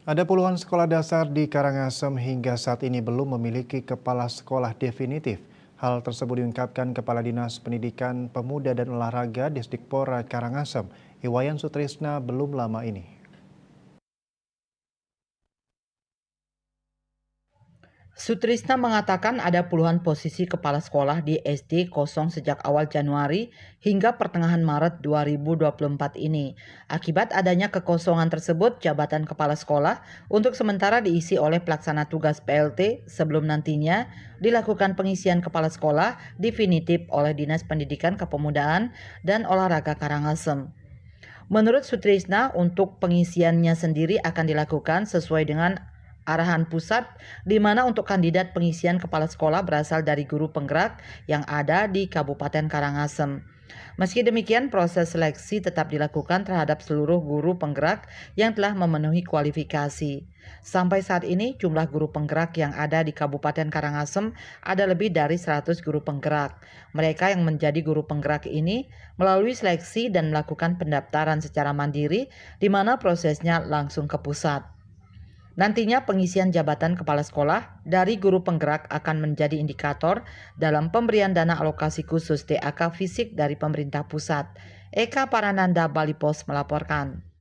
Ada puluhan sekolah dasar di Karangasem hingga saat ini belum memiliki kepala sekolah definitif. Hal tersebut diungkapkan Kepala Dinas Pendidikan Pemuda dan Olahraga Disdikpora Karangasem, Iwayan Sutrisna belum lama ini. Sutrisna mengatakan ada puluhan posisi kepala sekolah di SD kosong sejak awal Januari hingga pertengahan Maret 2024 ini. Akibat adanya kekosongan tersebut, jabatan kepala sekolah untuk sementara diisi oleh pelaksana tugas PLT sebelum nantinya dilakukan pengisian kepala sekolah definitif oleh Dinas Pendidikan Kepemudaan dan Olahraga Karangasem. Menurut Sutrisna, untuk pengisiannya sendiri akan dilakukan sesuai dengan arahan pusat, di mana untuk kandidat pengisian kepala sekolah berasal dari guru penggerak yang ada di Kabupaten Karangasem. Meski demikian, proses seleksi tetap dilakukan terhadap seluruh guru penggerak yang telah memenuhi kualifikasi. Sampai saat ini, jumlah guru penggerak yang ada di Kabupaten Karangasem ada lebih dari 100 guru penggerak. Mereka yang menjadi guru penggerak ini melalui seleksi dan melakukan pendaftaran secara mandiri, di mana prosesnya langsung ke pusat. Nantinya pengisian jabatan kepala sekolah dari guru penggerak akan menjadi indikator dalam pemberian dana alokasi khusus DAK fisik dari pemerintah pusat. Eka Parananda, Bali Pos melaporkan.